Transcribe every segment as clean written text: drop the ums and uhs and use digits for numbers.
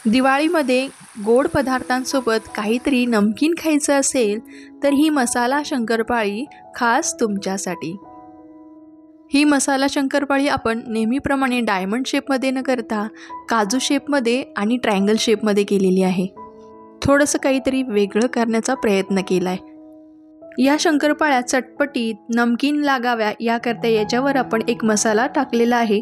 दिवाळीमध्ये गोड पदार्थांसोबत काहीतरी नमकीन खायचं असेल तर ही मसाला शंकरपाळी खास तुमच्यासाठी। ही मसाला शंकरपाळी आपण नेहमीप्रमाणे डायमंड शेपमध्ये न करता काजू शेपमध्ये आणि ट्रायंगल शेपमध्ये केलेली आहे। थोडंसं काहीतरी वेगळं करण्याचा प्रयत्न केलाय। या शंकरपाळ्या चटपटीत नमकीन लागाव्या याकरता याच्यावर आपण एक मसाला टाकलेला आहे।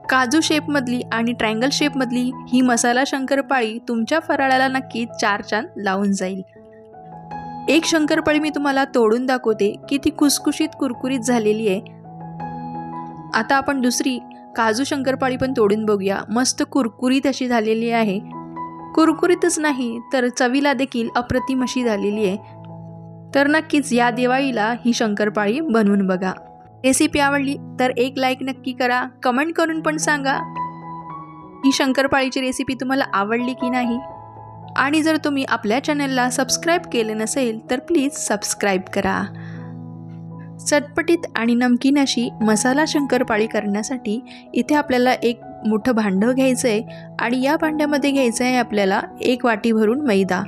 काजू शेपमधली आणि ट्रायंगल शेपमधली ही मसाला शंकरपाळी तुमच्या फराळाला नक्की चार चांद लावून जाईल। एक शंकरपाळी मी तुम्हाला तोडून दाखवते की ती खुसखुशीत कुरकुरीत झालेली आहे। आता आपण दुसरी काजू शंकरपाळी पण तोडून बघूया। मस्त कुरकुरीत अशी झालेली आहे। कुरकुरीतच नाही तर चवीला देखील अप्रतिम अशी झालेली आहे। तर नक्कीच या दिवाळीला ही शंकरपाळी बनवून बघा। रेसिपी आवडली तर एक लाईक नक्की करा, कमेंट करून पण सांगा ही शंकरपाळीची रेसिपी तुम्हाला आवडली की नाही। आणि जर तुम्ही आपल्या चॅनलला सबस्क्राईब केले नसेल तर प्लीज सबस्क्राईब करा। चटपटीत आणि नमकीन अशी मसाला शंकरपाळी करण्यासाठी इथे आपल्याला एक मोठं भांडं घ्यायचं आहे आणि या भांड्यामध्ये घ्यायचं आहे आपल्याला 1 वाटी भरून मैदा।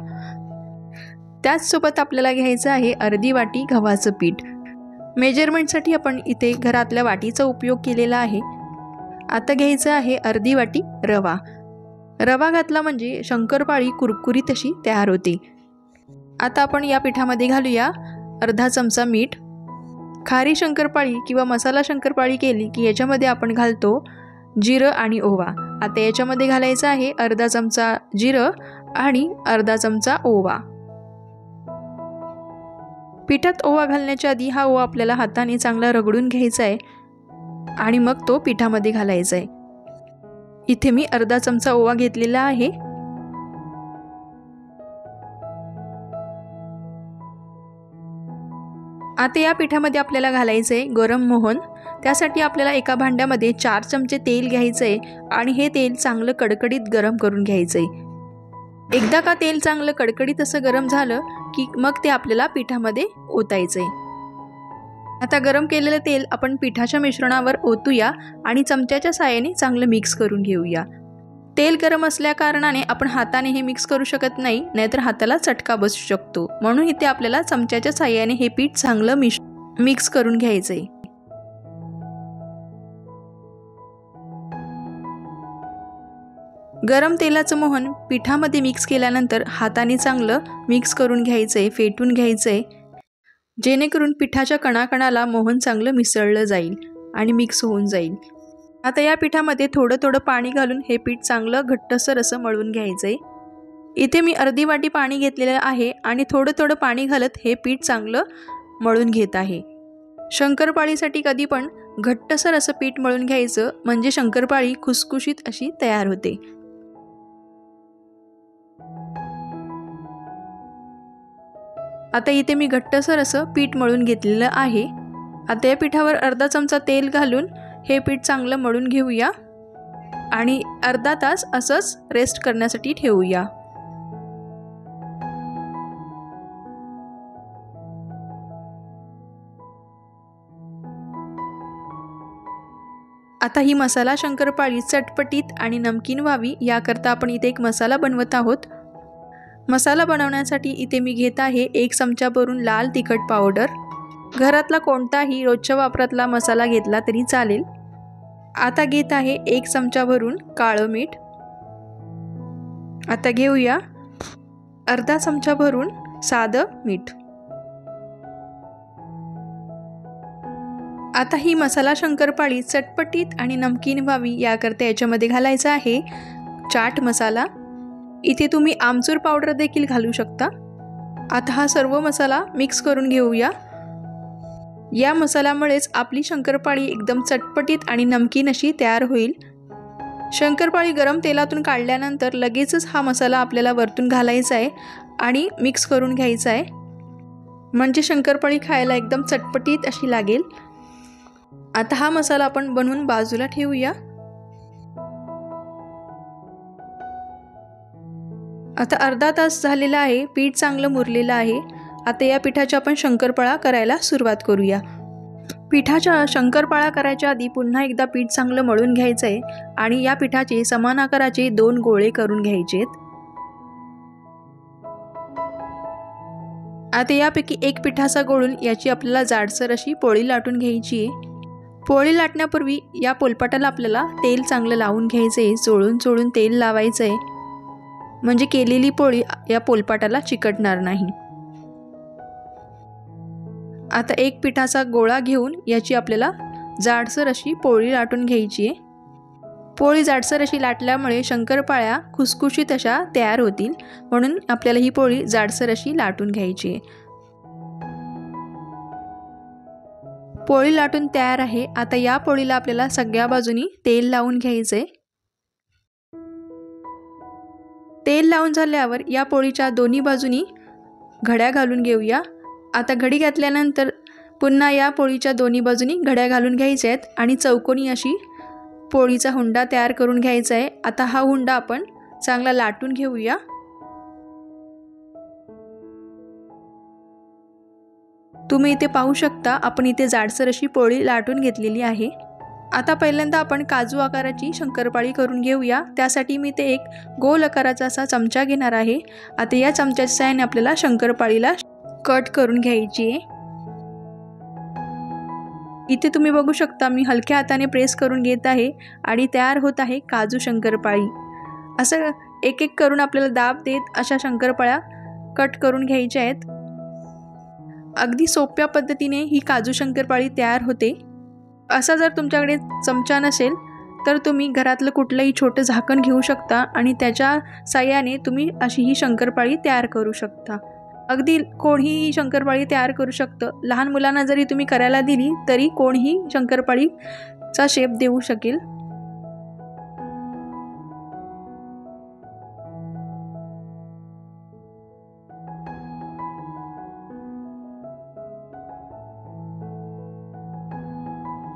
त्याचसोबत आपल्याला घ्यायचं आहे अर्धी वाटी गव्हाचं पीठ। मेजरमेंटसाठी आपण इथे घरातल्या वाटीचा उपयोग केलेला आहे। आता घ्यायचं आहे अर्धी वाटी रवा। रवा घातला म्हणजे शंकरपाळी कुरकुरीत अशी तयार होते। आता आपण या पिठामध्ये घालूया अर्धा चमचा मीठ। खारी शंकरपाळी किंवा मसाला शंकरपाळी केली की याच्यामध्ये आपण घालतो जिरं आणि ओवा। आता याच्यामध्ये घालायचं आहे अर्धा चमचा जिरं आणि अर्धा चमचा ओवा। पिठात ओवा घालण्याच्या आधी हा ओवा आपल्याला हाताने चांगला रगडून घ्यायचा आहे आणि मग तो पिठामध्ये घालायचा आहे। इथे मी अर्धा चमचा ओवा घेतलेला आहे। आता या पिठामध्ये आपल्याला घालायचं आहे गरम मोहन। त्यासाठी आपल्याला एका भांड्यामध्ये 4 चमचे तेल घ्यायचं आहे आणि हे तेल चांगलं कडकडीत गरम करून घ्यायचं आहे। एकदा का तेल चांगलं कडकडीत असं गरम झालं की मग ते आपल्याला पिठामध्ये ओतायचं आहे। आता गरम केलेलं तेल आपण पिठाच्या मिश्रणावर ओतूया आणि चमच्याच्या साहाय्याने चांगलं मिक्स करून घेऊया। तेल गरम असल्या कारणाने आपण हाताने हे मिक्स करू शकत नाही, नाहीतर हाताला चटका बसू शकतो। म्हणून इथे आपल्याला चमच्याच्या साहाय्याने हे पीठ चांगलं मिक्स करून घ्यायचं आहे। गरम तेलाचं मोहन पिठामध्ये मिक्स केल्यानंतर हाताने चांगलं मिक्स करून घ्यायचं आहे, फेटून घ्यायचं आहे, जेणेकरून पिठाच्या कणाकणाला मोहन चांगलं मिसळलं जाईल आणि मिक्स होऊन जाईल। आता या पिठामध्ये थोडं थोडं पाणी घालून हे पीठ चांगलं घट्टसर असं मळून घ्यायचं आहे। इथे मी अर्धी वाटी पाणी घेतलेलं आहे आणि थोडं थोडं पाणी घालत हे पीठ चांगलं मळून घेत आहे। शंकरपाळीसाठी कधी पण घट्टसर असं पीठ मळून घ्यायचं म्हणजे शंकरपाळी खुसखुशीत अशी तयार होते। आता इथे मी घट्टसर असं पीठ मळून घेतलेलं आहे। आता या पिठावर अर्धा चमचा तेल घालून हे पीठ चांगलं मळून घेऊया आणि अर्धा तास असंच रेस्ट करण्यासाठी ठेवूया। आता ही मसाला शंकरपाळी चटपटीत आणि नमकीन व्हावी याकरता आपण इथे एक मसाला बनवत आहोत। मसाला बनवण्यासाठी इथे मी घेत आहे 1 चमचा भरून लाल तिखट पावडर। घरातला कोणताही रोजच्या वापरातला मसाला घेतला तरी चालेल। आता घेत आहे 1 चमचा भरून काळं मीठ। आता घेऊया अर्धा चमचा भरून साधं मीठ। आता ही मसाला शंकरपाळी चटपटीत आणि नमकीन व्हावी याकरता याच्यामध्ये घालायचा आहे चाट मसाला। इथे तुम्ही आमचूर पावडर देखील घालू शकता। आता हा सर्व मसाला मिक्स करून घेऊया। या मसाल्यामुळेच आपली शंकरपाळी एकदम चटपटीत आणि नमकीन अशी तयार होईल। शंकरपाळी गरम तेलातून काढल्यानंतर लगेचच हा मसाला आपल्याला वरतून घालायचा आहे आणि मिक्स करून घ्यायचा आहे, म्हणजे शंकरपाळी खायला एकदम चटपटीत अशी लागेल। आता हा मसाला आपण बनवून बाजूला ठेवूया। आता अर्धा तास झालेला आहे, पीठ चांगलं मुरलेलं आहे। आता या पिठाच्या आपण शंकरपाळा करायला सुरुवात करूया। पिठाच्या शंकरपाळ्या करायच्या आधी पुन्हा एकदा पीठ चांगलं मळून घ्यायचं आहे आणि या पिठाचे समान आकाराचे 2 गोळे करून घ्यायचेत. आता यापैकी एक पिठाचा गोळून याची आपल्याला जाडसर अशी पोळी लाटून घ्यायची आहे. पोळी लाटण्यापूर्वी या पोलपाटाला आपल्याला तेल चांगलं लावून घ्यायचं आहे. चोळून चोळून तेल लावायचं आहे, म्हणजे केलेली पोळी या पोलपाटाला चिकटणार नाही. आता एक पिठाचा गोळा घेऊन याची आपल्याला जाडसर अशी पोळी लाटून घ्यायची आहे. पोळी जाडसर अशी लाटल्यामुळे शंकरपाळ्या खुसखुशीत अशा तयार होतील, म्हणून आपल्याला ही पोळी जाडसर अशी लाटून घ्यायची आहे. पोळी लाटून तयार आहे. आता या पोळीला आपल्याला सगळ्या बाजूनी तेल लावून घ्यायचे. तेल लावून झाल्यावर या पोळीच्या दोन्ही बाजूनी घड्या घालून घेऊया. आता घडी घातल्यानंतर पुन्हा या पोळीच्या दोन्ही बाजूनी घड्या घालून घ्यायच्या आहेत आणि चौकोनी अशी पोळीचा हुंडा तयार करून घ्यायचा आहे. आता हा हुंडा आपण चांगला लाटून घेऊया. तुम्ही इथे पाहू शकता, आपण इथे जाडसर अशी पोळी लाटून घेतलेली आहे. आता पहिल्यांदा आपण काजू आकाराची शंकरपाळी करून घेऊया. त्यासाठी मी ते एक गोल आकाराचा असा चमचा घेणार आहे. आता या चमच्याच्या साहाय्याने आपल्याला शंकरपाळीला कट करून घ्यायची आहे. इथे तुम्ही बघू शकता, मी हलक्या हाताने प्रेस करून घेत आहे आणि तयार होत आहे काजू शंकरपाळी. असं एक एक करून आपल्याला दाब देत अशा शंकरपाळ्या कट करून घ्यायच्या आहेत. अगदी सोप्या पद्धतीने ही काजू शंकरपाळी तयार होते. असा जर तुमच्याकडे चमचा नसेल तर तुम्ही घरातलं कुठलंही छोटं झाकण घेऊ शकता आणि त्याच्या साहाय्याने तुम्ही अशी ही शंकरपाळी तयार करू शकता. अगदी कोणीही शंकरपाळी तयार करू शकतं. लहान मुलांना जरी तुम्ही करायला दिली तरी कोणीही शंकरपाळीचा शेप देऊ शकेल.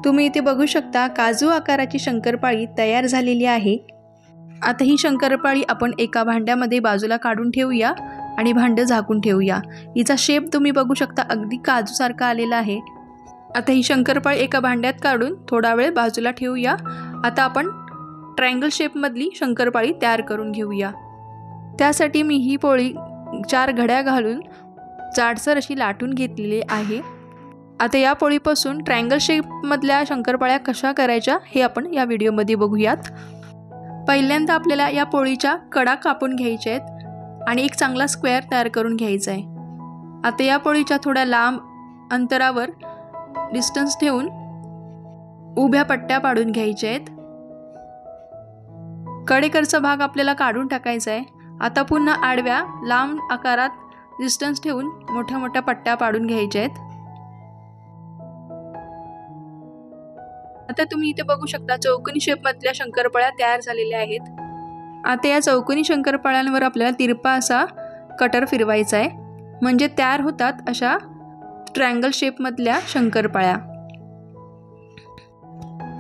तुम्ही इथे बघू शकता, काजू आकाराची शंकरपाळी तयार झालेली आहे. आता ही शंकरपाळी आपण एका भांड्यामध्ये बाजूला काढून ठेवूया आणि भांडं झाकून ठेवूया. हिचा शेप तुम्ही बघू शकता, अगदी काजूसारखा आलेला आहे. आता ही शंकरपाळी एका भांड्यात काढून थोडा वेळ बाजूला ठेवूया. आता आपण ट्रायंगल शेपमधली शंकरपाळी तयार करून घेऊया. त्यासाठी मी ही पोळी 4 घड्या घालून जाडसर अशी लाटून घेतलेली आहे. आता या पोळीपासून ट्रायंगल शेपमधल्या शंकरपाळ्या कशा करायच्या हे आपण या व्हिडिओमध्ये बघूयात. पहिल्यांदा आपल्याला या पोळीच्या कडा कापून घ्यायच्या आहेत आणि एक चांगला स्क्वेअर तयार करून घ्यायचा आहे. आता या पोळीच्या थोड्या लांब अंतरावर डिस्टन्स ठेवून उभ्या पट्ट्या पाडून घ्यायच्या आहेत. कडेकडचा भाग आपल्याला काढून टाकायचा आहे. आता पुन्हा आडव्या लांब आकारात डिस्टन्स ठेवून मोठ्या मोठ्या पट्ट्या पाडून घ्यायच्या आहेत. आता तुम्ही इथे बघू शकता, चौकोनी शेपमधल्या शंकरपाळ्या तयार झालेल्या आहेत. आता या चौकोनी शंकरपाळ्यांवर आपल्याला तिरपा असा कटर फिरवायचा आहे, म्हणजे तयार होतात अशा ट्रायंगल शेपमधल्या शंकरपाळ्या.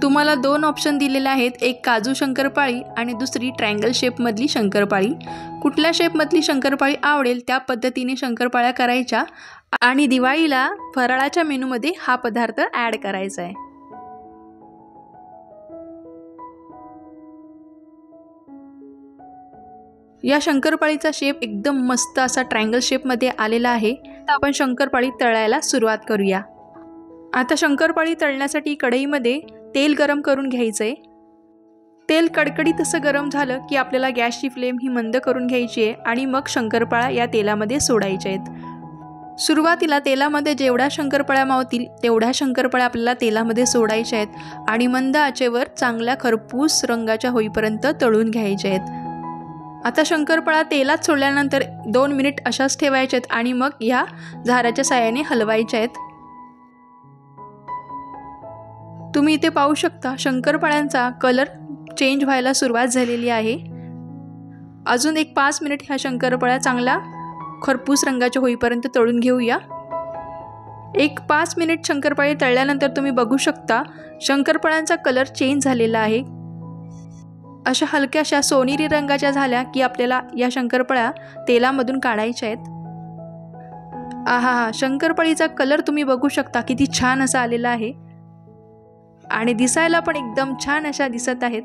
तुम्हाला 2 ऑप्शन दिलेले आहेत, एक काजू शंकरपाळी आणि दुसरी ट्रायंगल शेपमधली शंकरपाळी. कुठल्या शेपमधली शंकरपाळी आवडेल त्या पद्धतीने शंकरपाळ्या करायच्या आणि दिवाळीला फराळाच्या मेनूमध्ये हा पदार्थ ॲड करायचा आहे. या शंकरपाळीचा शेप एकदम मस्त असा ट्रायंगल शेपमध्ये आलेला आहे. तर आपण शंकरपाळी तळायला सुरुवात करूया. आता शंकरपाळी तळण्यासाठी कढईमध्ये तेल गरम करून घ्यायचं आहे. तेल कडकडीत असं गरम झालं की आपल्याला गॅसची फ्लेम ही मंद करून घ्यायची आहे आणि मग शंकरपाळ्या या तेलामध्ये सोडायच्या आहेत. सुरुवातीला तेलामध्ये जेवढ्या शंकरपाळ्या मावतील तेवढ्या शंकरपाळ्या आपल्याला तेलामध्ये सोडायच्या आहेत आणि मंद आचेवर चांगल्या खरपूस रंगाच्या होईपर्यंत तळून घ्यायच्या आहेत. आता शंकरपाळ्या तेलात सोडल्यानंतर 2 मिनिट अशाच ठेवायच्या आहेत आणि मग ह्या झाऱ्याच्या साहाय्याने हलवायच्या आहेत. तुम्ही इथे पाहू शकता, शंकरपाळ्यांचा कलर चेंज व्हायला सुरुवात झालेली आहे. अजून एक 5 मिनिट ह्या शंकरपाळ्या चांगल्या खरपूस रंगाच्या होईपर्यंत तळून घेऊया. एक 5 मिनिट शंकरपाळी तळल्यानंतर तुम्ही बघू शकता, शंकरपाळ्यांचा कलर चेंज झालेला आहे. अशा हलक्याशा सोनेरी रंगाच्या झाल्या की आपल्याला या शंकरपाळ्या तेलामधून काढायच्या आहेत. आहा, शंकरपाळीचा कलर तुम्ही बघू शकता किती छान असा आलेला आहे आणि दिसायला पण एकदम छान अशा दिसत आहेत।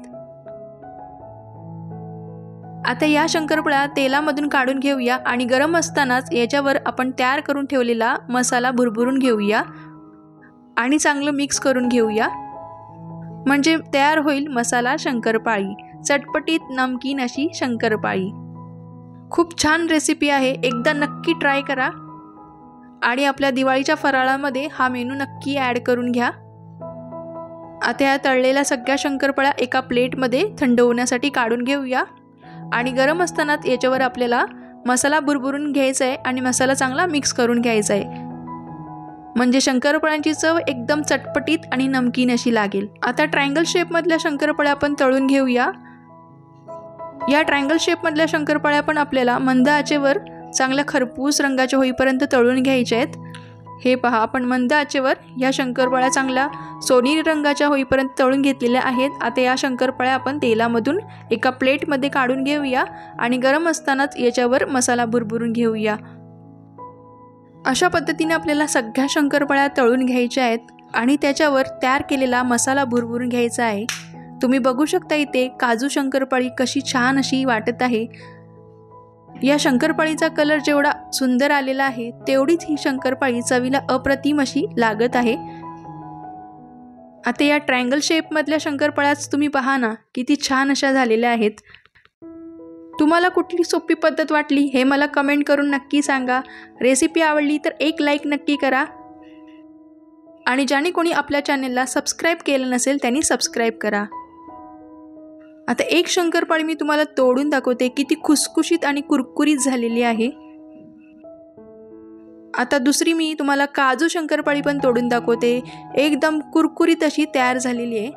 आता या शंकरपाळ्या तेलामधून काढून घेऊया आणि गरम असतानाच याच्यावर आपण तयार करून ठेवलेला मसाला भुरभुरून घेऊया आणि चांगलं मिक्स करून घेऊया, म्हणजे तयार होईल मसाला शंकरपाळी, चटपटीत नमकीन अशी शंकरपाळी। खूप छान रेसिपी आहे, एकदा नक्की ट्राय करा आणि आपल्या दिवाळीच्या फराळामध्ये हा मेनू नक्की ॲड करून घ्या। आता या तळलेल्या सगळ्या शंकरपाळ्या एका प्लेटमध्ये थंड होण्यासाठी काढून घेऊया आणि गरम असतानाच याच्यावर आपल्याला मसाला भुरभुरून घ्यायचा आहे आणि मसाला चांगला मिक्स करून घ्यायचा आहे, म्हणजे शंकरपाळ्यांची चव एकदम चटपटीत आणि नमकीन अशी लागेल। आता ट्रायंगल शेपमधल्या शंकरपाळ्या आपण तळून घेऊया। या ट्रायंगल शेपमधल्या शंकरपाळ्या पण आपल्याला मंद आचेवर चांगल्या खरपूस रंगाच्या होईपर्यंत तळून घ्यायच्या आहेत। हे पहा, आपण मंद आचेवर या शंकरपाळ्या चांगल्या सोनेरी रंगाच्या होईपर्यंत तळून घेतलेल्या आहेत। आता या शंकरपाळ्या आपण तेलामधून एका प्लेटमध्ये काढून घेऊया आणि गरम असतानाच याच्यावर मसाला भुरभुरून घेऊया। अशा पद्धतीने आपल्याला सगळ्या शंकरपाळ्या तळून घ्यायच्या आहेत आणि त्याच्यावर तयार केलेला मसाला भुरभुरून घ्यायचा आहे। तुम्ही बघू शकता इथे काजू शंकरपाळी कशी छान अशी वाटत आहे। या शंकरपाळीचा कलर जेवढा सुंदर आलेला आहे तेवढीच ही शंकरपाळी चवीला अप्रतिम अशी लागत आहे। आता या ट्रायंगल शेपमधल्या शंकरपाळ्याच तुम्ही पहा ना, किती छान अशा झालेल्या आहेत। तुम्हाला कुठली सोपी पद्धत वाटली हे मला कमेंट करून नक्की सांगा। रेसिपी आवडली तर एक लाईक नक्की करा आणि ज्याने कोणी आपल्या चॅनलला सबस्क्राईब केलं नसेल त्यांनी सबस्क्राईब करा। आता एक शंकरपाळी मी तुम्हाला तोडून दाखवते, किती खुसखुशीत आणि कुरकुरीत झालेली आहे। आता दुसरी मी तुम्हाला काजू शंकरपाळी पण तोडून दाखवते, एकदम कुरकुरीत अशी तयार झालेली आहे।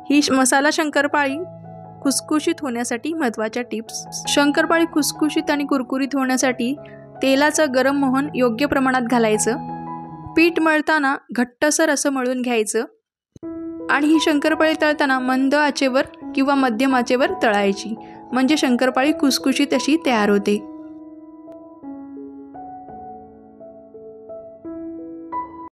ही मसाला शंकरपाळी खुसखुशीत होण्यासाठी महत्त्वाच्या टिप्स। शंकरपाळी खुसखुशीत आणि कुरकुरीत होण्यासाठी तेलाचं गरम मोहन योग्य प्रमाणात घालायचं, पीठ मळताना घट्टसर असं मळून घ्यायचं आणि ही शंकरपाळी तळताना मंद आचेवर किंवा मध्यम आचेवर तळायची, म्हणजे शंकरपाळी खुसखुशीत अशी तयार होते।